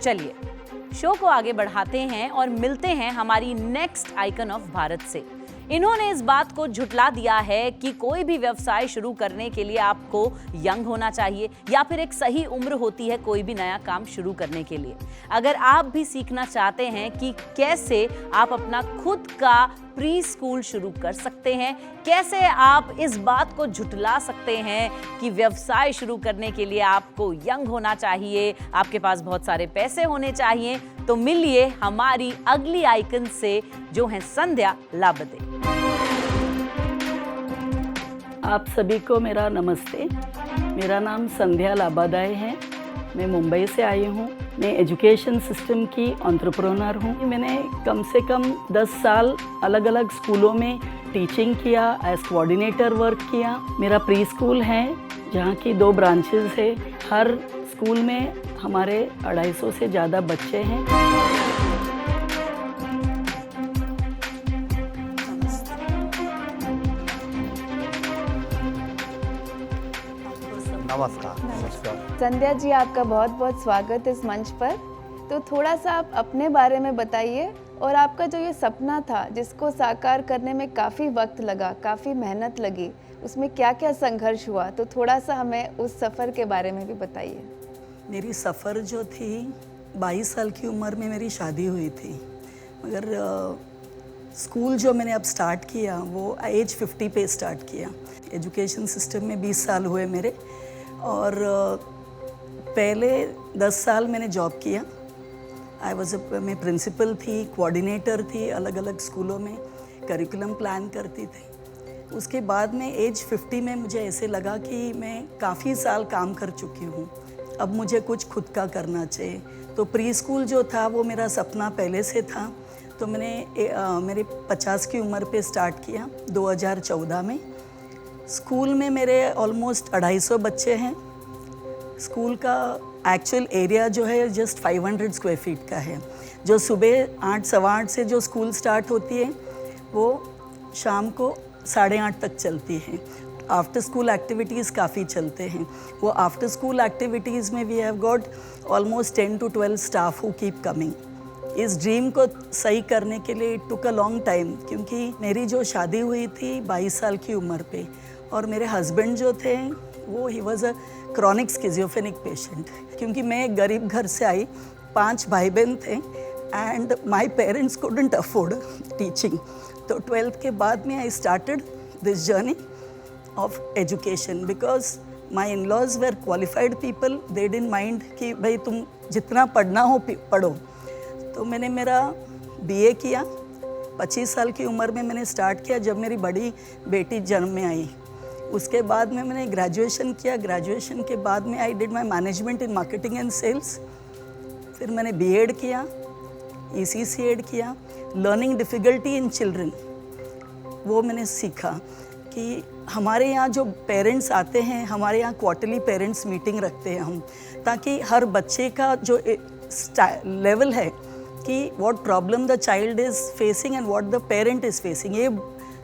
चलिए शो को आगे बढ़ाते हैं और मिलते हैं हमारी नेक्स्ट आइकन ऑफ भारत से। इन्होंने इस बात को झुठला दिया है कि कोई भी व्यवसाय शुरू करने के लिए आपको यंग होना चाहिए या फिर एक सही उम्र होती है कोई भी नया काम शुरू करने के लिए। अगर आप भी सीखना चाहते हैं कि कैसे आप अपना खुद का प्री स्कूल शुरू कर सकते हैं, कैसे आप इस बात को झुठला सकते हैं कि व्यवसाय शुरू करने के लिए आपको यंग होना चाहिए, आपके पास बहुत सारे पैसे होने चाहिए, तो मिलिए हमारी अगली आइकन से जो है संध्या लाबदे। आप सभी को मेरा नमस्ते। मेरा नाम संध्या लाबादाय है। मैं मुंबई से आई हूँ। मैं एजुकेशन सिस्टम की एंटरप्रेन्योर हूँ। मैंने कम से कम 10 साल अलग अलग स्कूलों में टीचिंग किया, एज कोऑर्डिनेटर वर्क किया। मेरा प्री स्कूल है जहाँ की 2 ब्रांचेस है। हर स्कूल में हमारे 250 से ज़्यादा बच्चे हैं। नमस्कार। संध्या जी, आपका बहुत बहुत स्वागत इस मंच पर। तो थोड़ा सा आप अपने बारे में बताइए और आपका जो ये सपना था जिसको साकार करने में काफ़ी वक्त लगा, काफ़ी मेहनत लगी, उसमें क्या क्या संघर्ष हुआ, तो थोड़ा सा हमें उस सफ़र के बारे में भी बताइए। मेरी सफ़र जो थी 22 साल की उम्र में मेरी शादी हुई थी, मगर स्कूल जो मैंने अब स्टार्ट किया वो एज 50 पे स्टार्ट किया। एजुकेशन सिस्टम में 20 साल हुए मेरे, और पहले 10 साल मैंने जॉब किया। मैं प्रिंसिपल थी, कोऑर्डिनेटर थी, अलग अलग स्कूलों में करिकुलम प्लान करती थी। उसके बाद में एज 50 में मुझे ऐसे लगा कि मैं काफ़ी साल काम कर चुकी हूँ, अब मुझे कुछ खुद का करना चाहिए। तो प्री स्कूल जो था वो मेरा सपना पहले से था, तो मैंने मेरे 50 की उम्र पे स्टार्ट किया 2014 में। स्कूल में मेरे ऑलमोस्ट 250 बच्चे हैं। स्कूल का एक्चुअल एरिया जो है जस्ट 500 स्क्वायर फीट का है। जो सुबह 8 सवा 8 से जो स्कूल स्टार्ट होती है वो शाम को 8:30 तक चलती है। आफ्टर स्कूल एक्टिविटीज़ काफ़ी चलते हैं। वो आफ्टर स्कूल एक्टिविटीज़ में we have got almost 10 to 12 staff who keep coming. इस ड्रीम को सही करने के लिए it took a long time, क्योंकि मेरी जो शादी हुई थी 22 साल की उम्र पे, और मेरे हस्बैंड जो थे वो he was a chronic schizophrenic patient. क्योंकि मैं एक गरीब घर से आई, 5 भाई बहन थे, and my parents couldn't afford teaching. तो 12th के बाद में I started this journey of education, because my in laws were qualified people. They didn't mind कि भाई तुम जितना पढ़ना हो पढ़ो। तो मैंने मेरा BA किया 25 साल की उम्र में मैंने स्टार्ट किया, जब मेरी बड़ी बेटी जन्म में आई। उसके बाद में मैंने ग्रेजुएशन किया। ग्रेजुएशन के बाद में I did my management in marketing and sales. फिर मैंने B.Ed किया, ECCEd किया। लर्निंग डिफ़िकल्टी इन चिल्ड्रन, वो मैंने सीखा कि हमारे यहाँ जो पेरेंट्स आते हैं, हमारे यहाँ क्वार्टरली पेरेंट्स मीटिंग रखते हैं हम, ताकि हर बच्चे का जो लेवल है कि what problem the child is facing and what the parent is facing, ये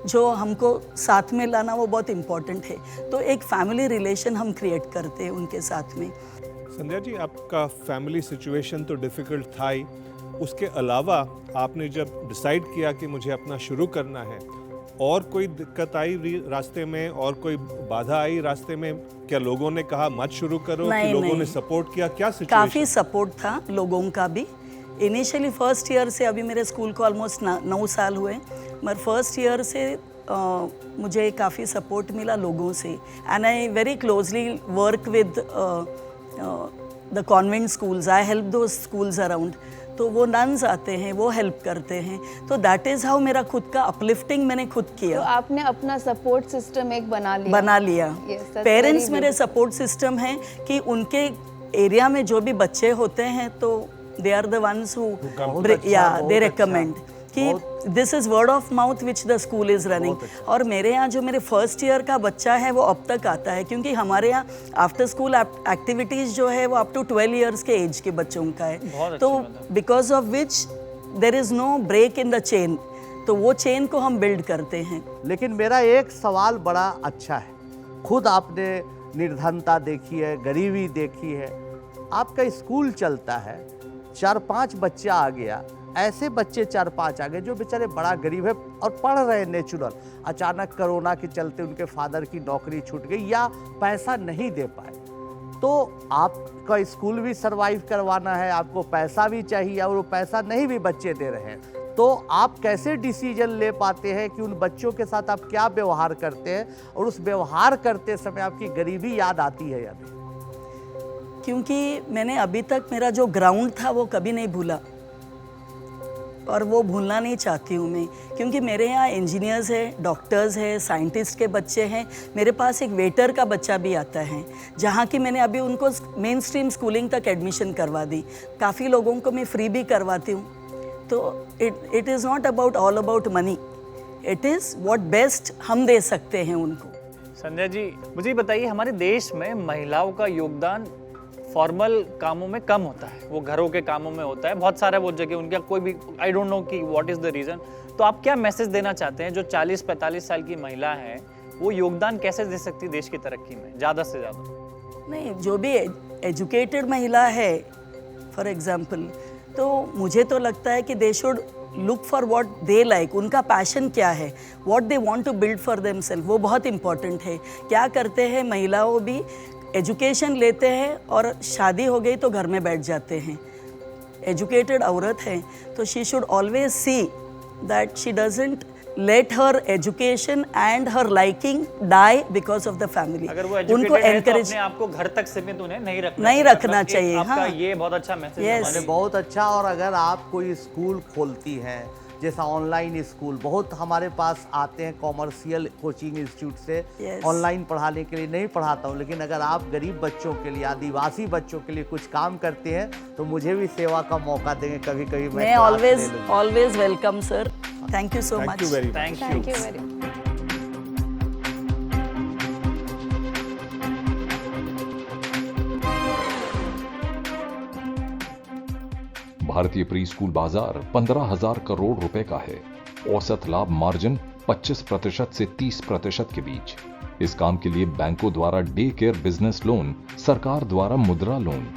जो हमको साथ में लाना वो बहुत इम्पॉर्टेंट है। तो एक फैमिली रिलेशन हम क्रिएट करते हैं उनके साथ में। संध्या जी, आपका फैमिली सिचुएशन तो डिफ़िकल्ट था ही, उसके अलावा आपने जब डिसाइड किया कि मुझे अपना शुरू करना है, और कोई दिक्कत आई रास्ते में, और कोई बाधा आई रास्ते में? क्या लोगों ने कहा मत शुरू करो, कि लोगों ने सपोर्ट किया? क्या सिचुएशन? काफ़ी सपोर्ट था लोगों का भी। इनिशियली फर्स्ट ईयर से, अभी मेरे स्कूल को ऑलमोस्ट 9 साल हुए, मगर फर्स्ट ईयर से मुझे काफ़ी सपोर्ट मिला लोगों से। And I very closely work with the convent schools. I help those schools around. तो वो नन्स आते हैं, वो हेल्प करते हैं। तो दैट इज़ हाउ मेरा खुद का अपलिफ्टिंग मैंने खुद किया। तो आपने अपना सपोर्ट सिस्टम एक बना लिया। पेरेंट्स मेरे सपोर्ट सिस्टम हैं कि उनके एरिया में जो भी बच्चे होते हैं तो they are the ones who they recommend कि this is word of mouth which the school is running. और मेरे यहाँ जो मेरे फर्स्ट ईयर का बच्चा है वो अब तक आता है, क्योंकि हमारे यहाँ आफ्टर स्कूल एक्टिविटीज़ जो है वो अप टू 12 ईयर्स के एज के बच्चों का है। तो because of which there is no break in the chain, तो वो चेन को हम बिल्ड करते हैं। लेकिन मेरा एक सवाल बड़ा अच्छा है। खुद आपने निर्धनता देखी है, गरीबी देखी है, आपका स्कूल चलता है, 4-5 बच्चा आ गया, ऐसे बच्चे 4-5 आ गए जो बेचारे बड़ा गरीब है और पढ़ रहे हैं नेचुरल, अचानक कोरोना के चलते उनके फादर की नौकरी छूट गई या पैसा नहीं दे पाए, तो आपका स्कूल भी सरवाइव करवाना है, आपको पैसा भी चाहिए और वो पैसा नहीं भी बच्चे दे रहे हैं, तो आप कैसे डिसीजन ले पाते हैं कि उन बच्चों के साथ आप क्या व्यवहार करते हैं और उस व्यवहार करते समय आपकी गरीबी याद आती है या नहीं? क्योंकि मैंने अभी तक मेरा जो ग्राउंड था वो कभी नहीं भूला और वो भूलना नहीं चाहती हूँ मैं, क्योंकि मेरे यहाँ इंजीनियर्स हैं, डॉक्टर्स हैं, साइंटिस्ट के बच्चे हैं, मेरे पास एक वेटर का बच्चा भी आता है, जहाँ की मैंने अभी उनको मेन स्ट्रीम स्कूलिंग तक एडमिशन करवा दी, काफ़ी लोगों को मैं फ्री भी करवाती हूँ। तो it is not about all about money, it is what best हम दे सकते हैं उनको। संध्या जी, मुझे बताइए, हमारे देश में महिलाओं का योगदान फॉर्मल कामों में कम होता है, वो घरों के कामों में होता है, बहुत सारा वो जगह उनका कोई भी, आई डोंट नो कि व्हाट इज द रीजन। तो आप क्या मैसेज देना चाहते हैं जो 40-45 साल की महिला है, वो योगदान कैसे दे सकती है देश की तरक्की में ज़्यादा से ज़्यादा? नहीं, जो भी एजुकेटेड महिला है फॉर एग्जाम्पल, तो मुझे तो लगता है कि they should look for what they like, उनका पैशन क्या है, what they want to build for themselves, वो बहुत इंपॉर्टेंट है। क्या करते हैं महिलाओं भी, एजुकेशन लेते हैं और शादी हो गई तो घर में बैठ जाते हैं। एजुकेटेड औरत है तो she should always see that she doesn't let her education and her liking die because of the family. अगर वो उनको एजुकेटेड है तो एनकरेज अपने आप को घर तक सीमित उन्हें नहीं रखना चाहिए। आपका हाँ, ये बहुत अच्छा मैसेज है। Yes. अरे बहुत अच्छा। और अगर आप कोई स्कूल खोलती हैं, जैसा ऑनलाइन स्कूल, बहुत हमारे पास आते हैं कॉमर्शियल कोचिंग इंस्टीट्यूट से, Yes. ऑनलाइन पढ़ाने के लिए नहीं पढ़ाता हूँ, लेकिन अगर आप गरीब बच्चों के लिए, आदिवासी बच्चों के लिए कुछ काम करते हैं तो मुझे भी सेवा का मौका देंगे, कभी कभी मैं always welcome sir. Thank you so thank much. You very thank you. Thank you very much. भारतीय प्री स्कूल बाजार 15,000 करोड़ रुपए का है। औसत लाभ मार्जिन 25% से 30% के बीच। इस काम के लिए बैंकों द्वारा डे केयर बिजनेस लोन, सरकार द्वारा मुद्रा लोन,